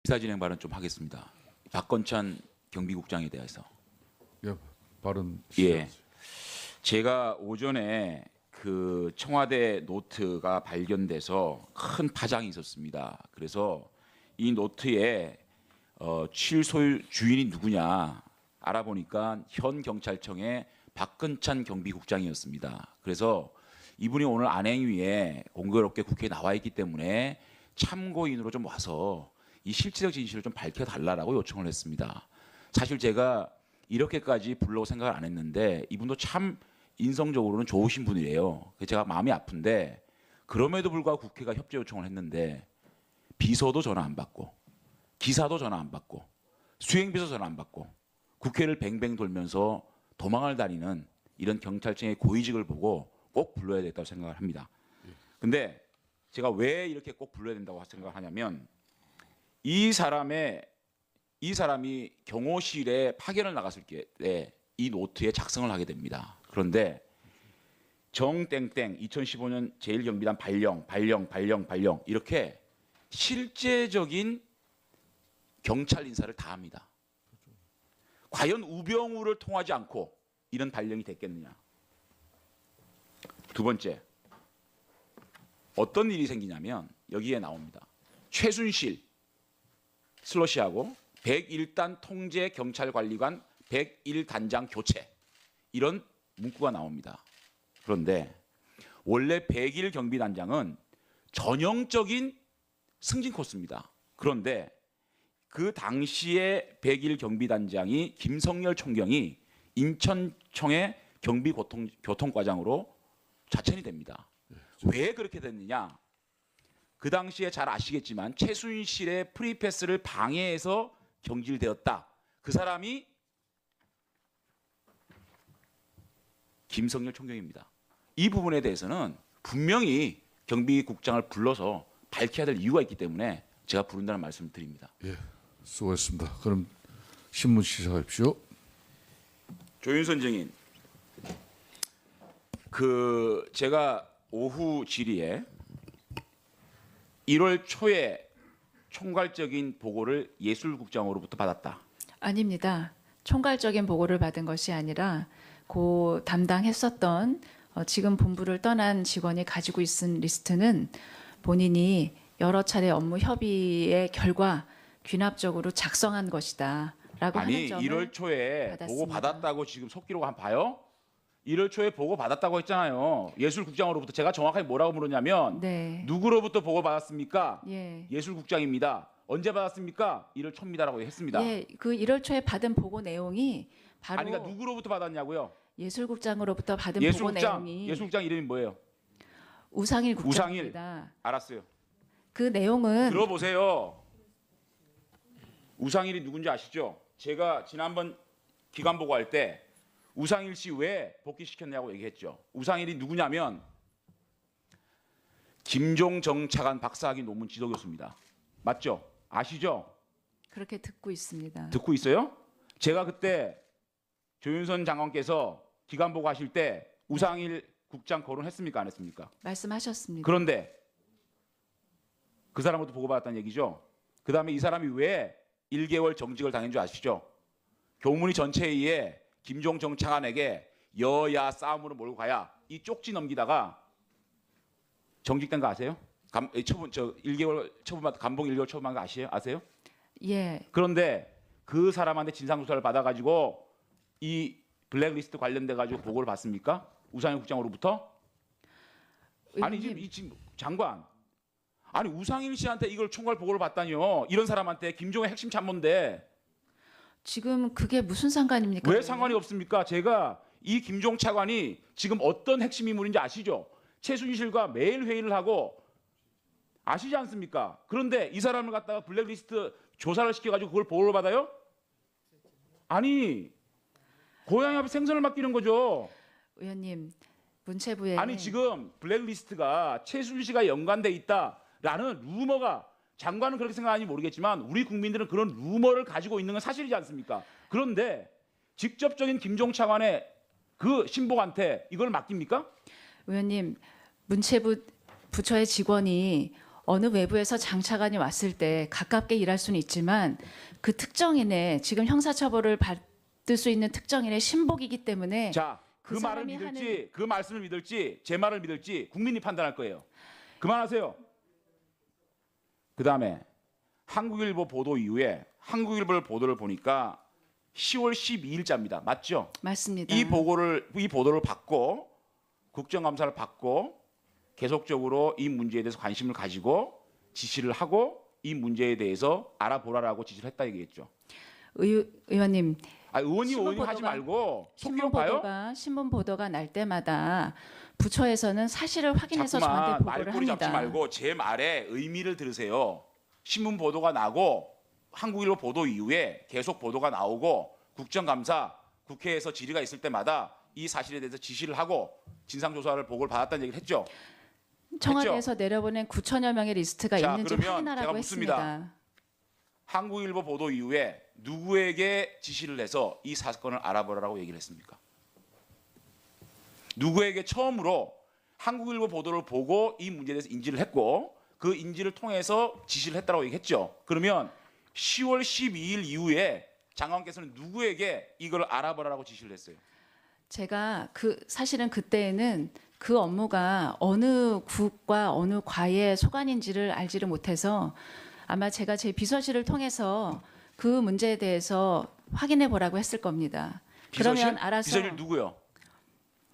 기사 진행 발언 좀 하겠습니다. 박건찬 경비국장에 대해서. 예, 발언 예. 시작하세요. 제가 오전에 그 청와대 노트가 발견돼서 큰 파장이 있었습니다. 그래서 이 노트에 취소유 주인이 누구냐 알아보니까 현 경찰청의 박건찬 경비국장이었습니다. 그래서 이분이 오늘 안행위에 공교롭게 국회에 나와 있기 때문에 참고인으로 좀 와서 이 실질적 진실을 좀 밝혀달라고 요청을 했습니다. 사실 제가 이렇게까지 부르려고 생각을 안 했는데 이분도 참 인성적으로는 좋으신 분이에요. 그래서 제가 마음이 아픈데 그럼에도 불구하고 국회가 협조 요청을 했는데 비서도 전화 안 받고 기사도 전화 안 받고 수행비서 전화 안 받고 국회를 뱅뱅 돌면서 도망을 다니는 이런 경찰청의 고위직을 보고 꼭 불러야 되겠다고 생각을 합니다. 근데 제가 왜 이렇게 꼭 불러야 된다고 생각을 하냐면 이 사람이 경호실에 파견을 나갔을 때 이 노트에 작성을 하게 됩니다. 그런데 정땡땡 2015년 제1경비단 발령 이렇게 실제적인 경찰 인사를 다 합니다. 과연 우병우를 통하지 않고 이런 발령이 됐겠느냐. 두 번째, 어떤 일이 생기냐면 여기에 나옵니다. 최순실 슬러시하고 101단 통제 경찰관리관 101단장 교체 이런 문구가 나옵니다. 그런데 원래 101 경비단장은 전형적인 승진 코스입니다. 그런데 그 당시에 101 경비단장이 김성열 총경이 인천청의 경비교통과장으로 자천이 됩니다. 왜 그렇게 됐느냐? 그 당시에 잘 아시겠지만 최순실의 프리패스를 방해해서 경질되었다. 그 사람이 김성열 총경입니다. 이 부분에 대해서는 분명히 경비국장을 불러서 밝혀야 될 이유가 있기 때문에 제가 부른다는 말씀을 드립니다. 예, 수고했습니다. 그럼 신문 시작하십시오. 조윤선 증인, 제가 오후 질의에 1월 초에 총괄적인 보고를 예술국장으로부터 받았다. 아닙니다. 총괄적인 보고를 받은 것이 아니라 그 담당했었던 지금 본부를 떠난 직원이 가지고 있은 리스트는 본인이 여러 차례 업무 협의의 결과 귀납적으로 작성한 것이다라고 아니 하는 점을 1월 초에 받았습니다. 보고 받았다고 지금 속기록 한번 봐요? 1월 초에 보고 받았다고 했잖아요. 예술국장으로부터. 제가 정확하게 뭐라고 물었냐면 네. 누구로부터 보고 받았습니까? 예. 예술국장입니다. 언제 받았습니까? 1월 초입니다라고 했습니다. 예, 그 1월 초에 받은 보고 내용이 바로 아니 그러니까 누구로부터 받았냐고요? 예술국장으로부터 받은 보고 예술국장. 내용이 예술국장 이름이 뭐예요? 우상일 우상일. 국장입니다. 알았어요. 그 내용은 들어보세요. 우상일이 누군지 아시죠? 제가 지난번 기간 보고할 때 우상일 씨 왜 복귀시켰냐고 얘기했죠. 우상일이 누구냐면 김종정 차관 박사학위 논문 지도 교수입니다. 맞죠? 아시죠? 그렇게 듣고 있습니다. 듣고 있어요? 제가 그때 조윤선 장관께서 기간 보고하실 때 우상일 국장 거론했습니까? 안 했습니까? 말씀하셨습니다. 그런데 그 사람부터 보고받았다는 얘기죠. 그 다음에 이 사람이 왜 1개월 정직을 당한 줄 아시죠? 교문위 전체회의에 김종정 차관에게 여야 싸움으로 몰고 가야 이 쪽지 넘기다가 정직된 거 아세요? 1개월 처분받 감봉 1개월 처분한 거 아세요? 예, 그런데 그 사람한테 진상조사를 받아가지고 이 블랙리스트 관련돼 가지고 보고를 받습니까? 우상일 국장으로부터? 아니 의원님, 지금 장관, 아니 우상일 씨한테 이걸 총괄 보고를 받다니요. 이런 사람한테 김종의 핵심 참모인데 지금 그게 무슨 상관입니까? 왜 상관이 없습니까? 제가 이 김종 차관이 지금 어떤 핵심 인물인지 아시죠? 최순실과 매일 회의를 하고 아시지 않습니까? 그런데 이 사람을 갖다가 블랙리스트 조사를 시켜가지고 그걸 보호를 받아요? 아니 고양이 앞에 생선을 맡기는 거죠. 의원님, 문체부에 아니 지금 블랙리스트가 최순실과 연관돼 있다라는 루머가 장관은 그렇게 생각하는지 모르겠지만 우리 국민들은 그런 루머를 가지고 있는 건 사실이지 않습니까? 그런데 직접적인 김종 차관의 그 신복한테 이걸 맡깁니까? 의원님, 문체부 부처의 직원이 어느 외부에서 장차관이 왔을 때 가깝게 일할 수는 있지만 그 특정인의 지금 형사처벌을 받을 수 있는 특정인의 신복이기 때문에 자, 그 그 말을 사람이 믿을지 그 말씀을 믿을지 제 말을 믿을지 국민이 판단할 거예요. 그만하세요. 그다음에 한국일보 보도 이후에 한국일보 보도를 보니까 10월 12일자입니다. 맞죠? 맞습니다. 이 보도를 받고 국정감사를 받고 계속적으로 이 문제에 대해서 관심을 가지고 지시를 하고 이 문제에 대해서 알아보라라고 지시를 했다 얘기겠죠. 의원님, 의원이 신문 하지 보도가- 말고 신문 속기록 봐요. 보도가 신문 보도가 날 때마다 부처에서는 사실을 확인해서 자꾸만 저한테 보고를 말꼬리 잡지 합니다. 말고 제 말의 의미를 들으세요. 신문 보도가 나고 한국일보 보도 이후에 계속 보도가 나오고 국정감사 국회에서 질의가 있을 때마다 이 사실에 대해서 지시를 하고 진상조사를 보고를 받았다는 얘기를 했죠. 청와대에서 내려보낸 9천여 명의 리스트가 자, 있는지 그러면 제가 확인하라고 묻습니다. 했습니다. 한국일보 보도 이후에 누구에게 지시를 해서 이 사건을 알아보라고 얘기를 했습니까? 누구에게 처음으로 한국일보 보도를 보고 이 문제에 대해서 인지를 했고 그 인지를 통해서 지시를 했다고 얘기했죠. 그러면 10월 12일 이후에 장관께서는 누구에게 이걸 알아보라고 지시를 했어요? 제가 사실은 그때에는 그 업무가 어느 국과 어느 과의 소관인지를 알지를 못해서 아마 제가 제 비서실을 통해서 그 문제에 대해서 확인해 보라고 했을 겁니다. 그러면 알아서 비서실 누구요?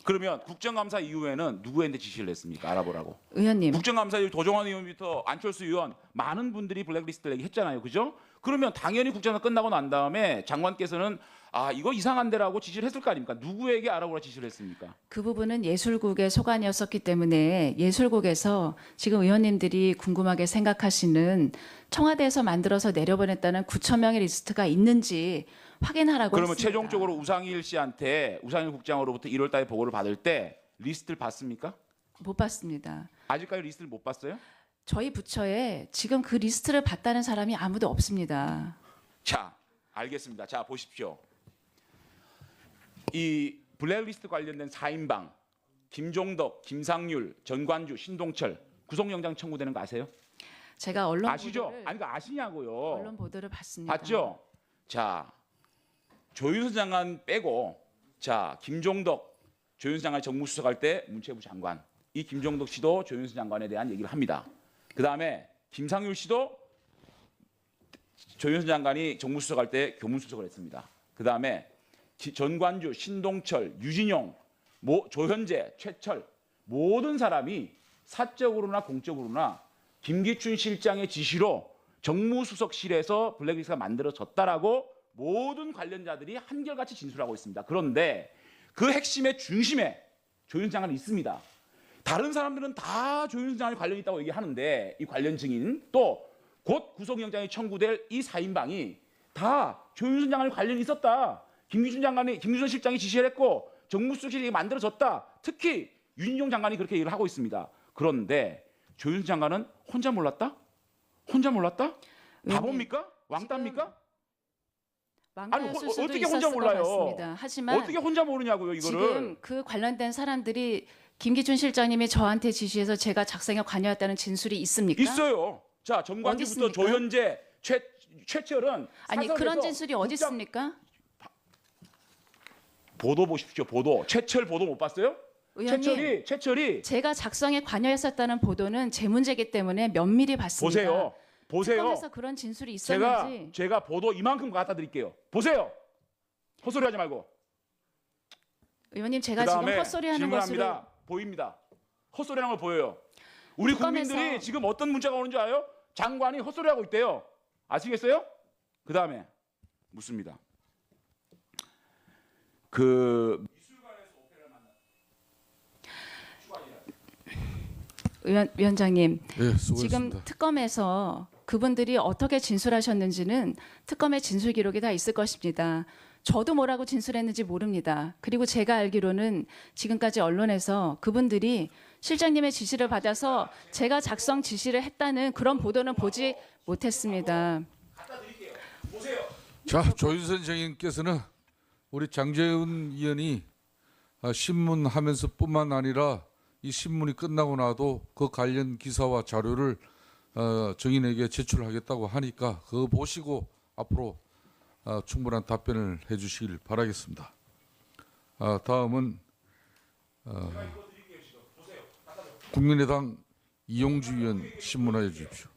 그러면 국정감사 이후에는 누구한테 지시를 했습니까? 알아보라고. 의원님, 국정감사 이후 도종환 의원부터 안철수 의원 많은 분들이 블랙리스트를 얘기했잖아요. 그죠? 그러면 당연히 국정감사 끝나고 난 다음에 장관께서는 이거 이상한데라고 지시를 했을 거 아닙니까? 누구에게 알아보라 지시를 했습니까? 그 부분은 예술국의 소관이었었기 때문에 예술국에서 지금 의원님들이 궁금하게 생각하시는 청와대에서 만들어서 내려보냈다는 9천 명의 리스트가 있는지 확인하라고 그러면 했습니다. 최종적으로 우상일 씨한테 우상일 국장으로부터 1월 달에 보고를 받을 때 리스트를 봤습니까? 못 봤습니다. 아직까지 리스트를 못 봤어요? 저희 부처에 지금 그 리스트를 봤다는 사람이 아무도 없습니다. 자, 알겠습니다. 자, 보십시오. 이 블랙리스트 관련된 4인방 김종덕, 김상률, 전관주, 신동철 구속영장 청구되는 거 아세요? 제가 언론 아시죠? 보도를 아니, 그거 아시냐고요. 언론 보도를 봤습니다. 봤죠? 자, 조윤선 장관 빼고 자, 김종덕 조윤선 장관이 정무수석할 때 문체부 장관. 이 김종덕 씨도 조윤선 장관에 대한 얘기를 합니다. 그다음에 김상률 씨도 조윤선 장관이 정무수석할 때 교문수석을 했습니다. 그다음에 전관주, 신동철, 유진용, 조현재, 최철 모든 사람이 사적으로나 공적으로나 김기춘 실장의 지시로 정무수석실에서 블랙리스트가 만들어졌다라고 모든 관련자들이 한결같이 진술하고 있습니다. 그런데 그 핵심의 중심에 조윤선 장관이 있습니다. 다른 사람들은 다 조윤선 장관이 관련이 있다고 얘기하는데 이 관련 증인 또 곧 구속영장이 청구될 이 4인방이 다 조윤선 장관이 관련이 있었다. 김기춘 실장이 지시를 했고 정무수석실이 만들어졌다. 특히 윤인용 장관이 그렇게 얘기를 하고 있습니다. 그런데 조윤선 장관은 혼자 몰랐다? 혼자 몰랐다? 바보입니까? 왕따입니까? 왕따였을 수도 어떻게 있었을 혼자 것 몰라요? 같습니다. 하지만 어떻게 혼자 모르냐고요, 이거를. 지금 그 관련된 사람들이 김기춘 실장님이 저한테 지시해서 제가 작성에 관여했다는 진술이 있습니까? 있어요. 자, 어디 정관주부터 있습니까? 조현재, 최철은 아니 사설에서 그런 진술이 어디 국장- 있습니까? 보도 보십시오. 보도. 최철 보도 못 봤어요? 의원님, 최철이 제가 작성에 관여했었다는 보도는 제 문제이기 때문에 면밀히 봤습니다. 보세요. 특검에서 그런 진술이 있었는지 제가 보도 이만큼 갖다 드릴게요. 보세요. 헛소리 하지 말고. 의원님 제가 지금 그다음에 헛소리하는 것으로 질문합니다. 보입니다. 헛소리하는 거 보여요. 우리 특검에서- 국민들이 지금 어떤 문자가 오는지 알아요? 장관이 헛소리하고 있대요. 아시겠어요? 그다음에 묻습니다. 위원장님 예, 지금 수고했습니다. 특검에서 그분들이 어떻게 진술하셨는지는 특검의 진술 기록이 다 있을 것입니다. 저도 뭐라고 진술했는지 모릅니다. 그리고 제가 알기로는 지금까지 언론에서 그분들이 실장님의 지시를 받아서 제가 작성 지시를 했다는 그런 보도는 보지 못했습니다. 자, 조윤선 장님께서는 우리 장재훈 의원이 신문하면서뿐만 아니라 이 신문이 끝나고 나도 그 관련 기사와 자료를 정인에게 제출하겠다고 하니까 그거 보시고 앞으로 충분한 답변을 해주시길 바라겠습니다. 다음은 국민의당 이용주 의원 신문하여 주십시오.